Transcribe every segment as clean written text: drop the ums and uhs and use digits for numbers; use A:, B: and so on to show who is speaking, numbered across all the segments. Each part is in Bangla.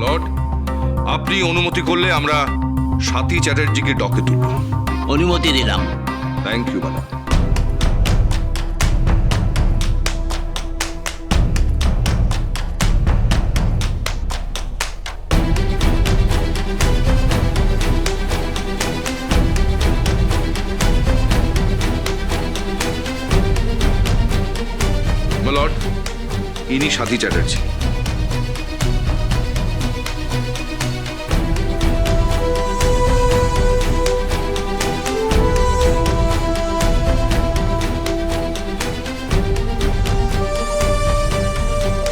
A: লর্ড, আপনি অনুমতি করলে আমরা স্বাতী চ্যাটার্জিকে ডকে তুলব।
B: অনুমতি দিলাম।
A: Thank you madam. লর্ড, ইনি স্বাতী চ্যাটার্জি।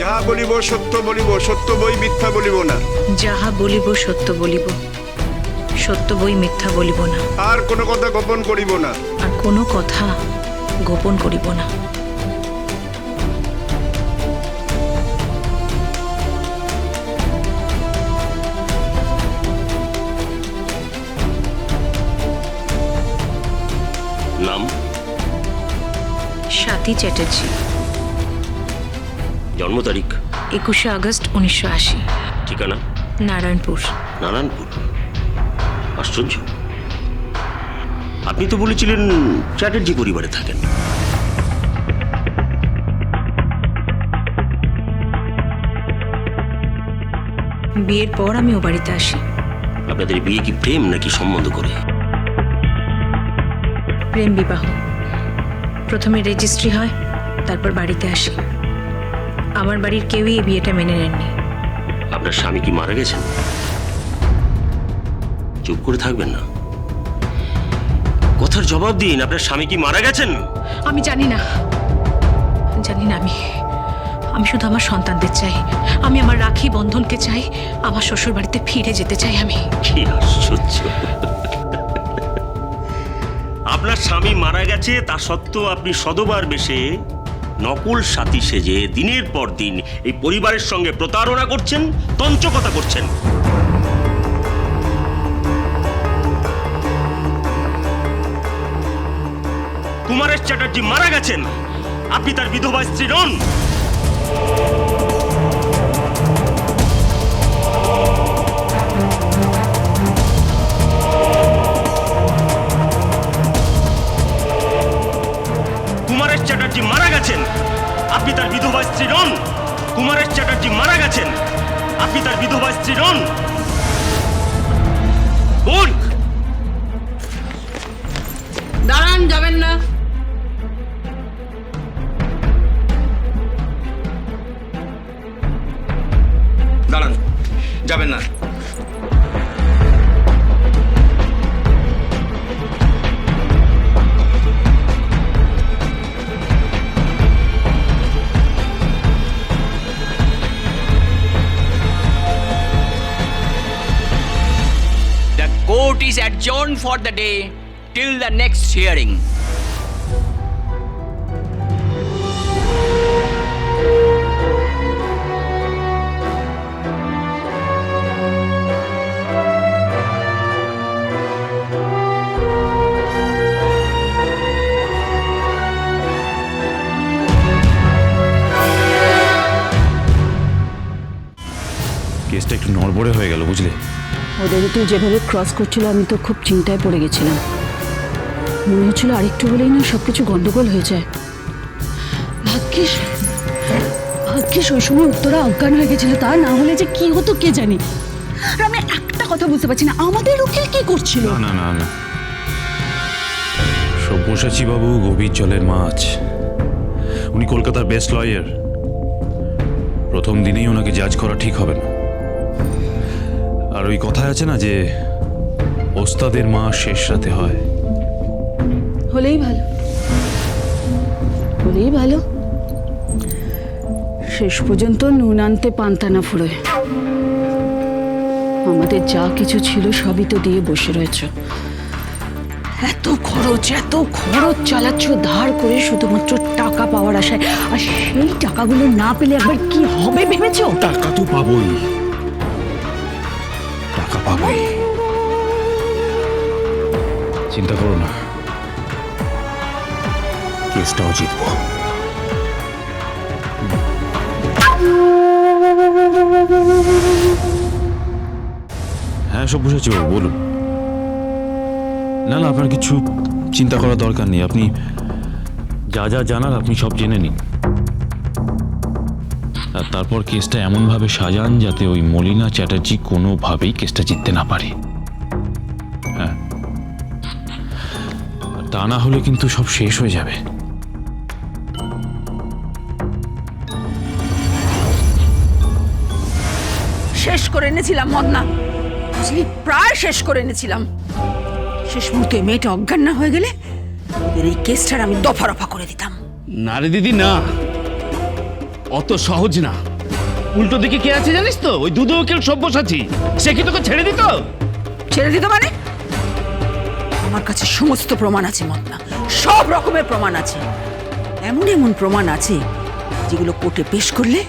C: যাহা বলিব সত্য বলিব, সত্য বই মিথ্যা বলিব না।
D: যাহা বলিব সত্য বলিব, সত্য বই মিথ্যা বলিব না।
C: আর কোনো কথা গোপন করিব না।
D: আর কোনো কথা গোপন করিব না।
E: নাম?
D: স্বাতী চ্যাটার্জি।
E: জন্ম তারিখ?
D: 21শে আগস্ট 1980।
E: ঠিকানা?
D: নারায়ণপুর।
E: নারায়ণপুর? আশ্চর্য, আপনি তো বলেছিলেন চ্যাটার্জি পরিবারে থাকেন।
D: বিয়ের পর আমি ও বাড়িতে আসি।
E: আপনাদের বিয়ে কি প্রেম নাকি সম্বন্ধ করে?
D: প্রেম বিবাহ। প্রথমে রেজিস্ট্রি হয়, তারপর বাড়িতে আসি। আমার বাড়ির কেউই এই বিয়েটা মেনে নেননি।
E: আপনার স্বামী কি মারা গেছেন? চুপ করে থাকবেন না, কথার জবাব দিন। আপনার স্বামী কি মারা গেছেন?
D: আমি জানি না, জানি না। আমি শুধু আমার সন্তানদের চাই। আমি আমার রাখি বন্ধনকে চাই। আমার শ্বশুর বাড়িতে ফিরে যেতে চাই আমি।
E: কি আশ্চর্য, আপনার স্বামী মারা গেছে তা সত্ত্বেও আপনি সদবার বেশে নকল সাথী সেজে দিনের পর দিন এই পরিবারের সঙ্গে প্রতারণা করছেন, তঞ্চকতা করছেন। কুমারেশ চ্যাটার্জি মারা গেছেন, আপনি তার বিধবা স্ত্রী নন। কুমারেশ চ্যাটার্জি মারা গেছেন, আপনি তার বিধবা স্ত্রী নন। কুমারেশ চ্যাটার্জি মারা গেছেন, আপনি তার বিধবা স্ত্রী নন। বল।
F: দাঁড়ান, যাবেন না।
A: দাঁড়ান, যাবেন না।
B: The court is adjourned for the day till the next hearing.
G: কেসটা একটু নড়বড়ে হয়ে গেল, বুঝলে?
F: ওদের তো যেভাবে ক্রস করছিল আমি তো খুব চিন্তায় পড়ে গেছিলাম। মনে হচ্ছিল আরেকটু হলেই না সবকিছু গন্ডগোল হয়ে যায়। ভাগ্যিস ভাগ্যিস ওই সময় উত্তরা অজ্ঞান হয়ে গেছিল, তা না হলে যে কি হতো কে জানি। আর আমি একটা কথা বুঝতে পারছি না, আমাদের উকিল কি করছিল?
G: না না না, সব্যসাচী বাবু গভীর জলের মাছ। উনি কলকাতার বেস্ট লয়ার। প্রথম দিনেই ওনাকে জাজ করা ঠিক হবে না। আর ওই কথা আছে না যে ওস্তাদের মা শেষ রাতে হয়।
F: হলেই ভালো, হলেই ভালো। শেষ পর্যন্ত নুন আনতে পান্তা না ফুরোয়। আমাদের যা কিছু ছিল সবই তো দিয়ে বসে রয়েছ। এত খরচ চালাচ্ছ ধার করে শুধুমাত্র টাকা পাওয়ার আশায়। আর সেই টাকাগুলো না পেলে একবার কি হবে ভেবেছো?
G: টাকা তো পাবোই, টাকা পাবোই, চিন্তা করো না। কেসটাও জিতবো। হ্যাঁ সব্যসাচী বাবু বলুন। না না, আপনার কিছু চিন্তা করার দরকার নেই। আপনি যা যা জানার আপনি সব জেনে নিন, আর তারপর কেসটা এমনভাবে সাজান যাতে ওই মলিনা চ্যাটার্জি কোনোভাবেই কেসটা জিততে না পারে। হ্যাঁ, আর তা না হলে কিন্তু সব শেষ হয়ে যাবে।
F: শেষ করে এনেছিলাম মদনা, বুঝলি, প্রায় শেষ করে এনেছিলাম। শেষ মুহূর্তে মেয়েটা অজ্ঞান না হয়ে গেলে এর এই কেসটার আমি দফা রফা করে দিতাম।
H: না রে দিদি না, অত সহজ না। উল্টো দিকে কে আছে জানিস তো? ওই দুদু উকিল সব্যসাচী। সে কি তোকে ছেড়ে দিত?
F: ছেড়ে দিত মানে? আমার কাছে সমস্ত প্রমাণ আছে মদনা, সব রকমের প্রমাণ আছে। এমন এমন প্রমাণ আছে যেগুলো কোর্টে পেশ করলে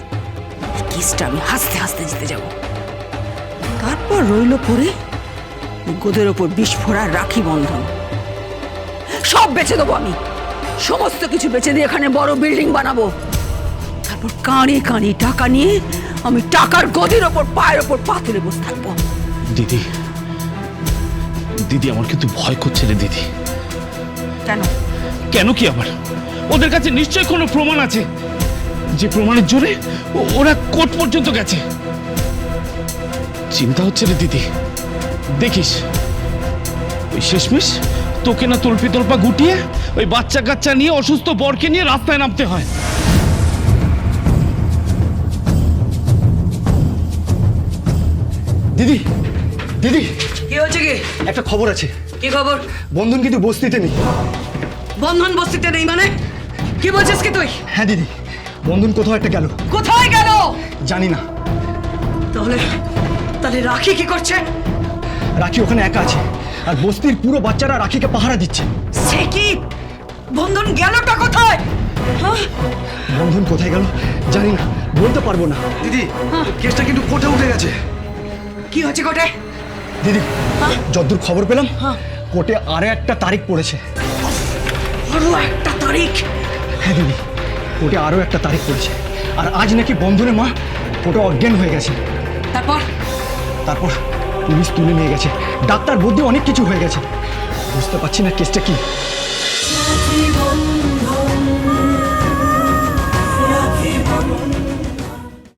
F: কেসটা আমি হাসতে হাসতে জিতে যাব। তারপর রইল পরে গোদের ওপর বিস্ফোরা রাখি বন্ধন। সব বেচে দেবো আমি, সমস্ত কিছু বেচে দিয়ে এখানে বড় বিল্ডিং বানাবো। তারপর কাঁড়ি কাঁড়ি টাকা নিয়ে আমি টাকার গদির ওপর পায়ের ওপর পা তুলে বসে থাকবো।
H: দিদি দিদি আমার কিন্তু ভয় করছে রে দিদি।
F: কেন?
H: কেন কি আবার? ওদের কাছে নিশ্চয়ই কোনো প্রমাণ আছে, যে প্রমাণের জোরে ওরা কোর্ট পর্যন্ত গেছে। চিন্তা হচ্ছে রে দিদি। দেখিস ওই শেষমেশ তোকে না তল্পি তল্পা গুটিয়ে ওই বাচ্চা কাচ্চা নিয়ে অসুস্থ বরকে নিয়ে রাস্তায় নামতে হয়।
I: দিদি দিদি
J: কি হয়েছে কি?
I: একটা খবর আছে।
J: কি খবর?
I: বন্ধন কিন্তু বস্তিতে নেই।
J: বন্ধন বস্তিতে নেই মানে? কি বলছিস কি তুই?
I: হ্যাঁ দিদি, বন্ধন কোথাও একটা গেল।
J: কোথায় গেল?
I: জানি না।
J: তাহলে তাহলে রাখি কি করছে?
I: রাখি ওখানে একা আছে, আর বস্তির পুরো বাচ্চারা রাখিকে পাহারা দিচ্ছে।
J: সে কি? বন্ধন গেলটা কোথায়? হ্যাঁ?
I: বন্ধন কোথায় গেল জানি না, বলতে পারবো না। দিদি কেসটা কিন্তু কোর্টে উঠে গেছে।
J: কি হয়েছে কোর্টে?
I: দিদি যতদূর খবর পেলাম কোর্টে আরো একটা তারিখ পড়েছে।
J: আরো একটা তারিখ?
I: হ্যাঁ দিদি, কোর্টে আরো একটা তারিখ পড়েছে। আর আজ নাকি বন্ধনের মা কোর্টে অজ্ঞান হয়ে গেছে।
J: তারপর?
I: তারপর পুলিশ তুলে নিয়ে গেছে, ডাক্তার বুদ্ধি অনেক কিছু হয়ে গেছে। বুঝতে পারছি না কেসটা কি।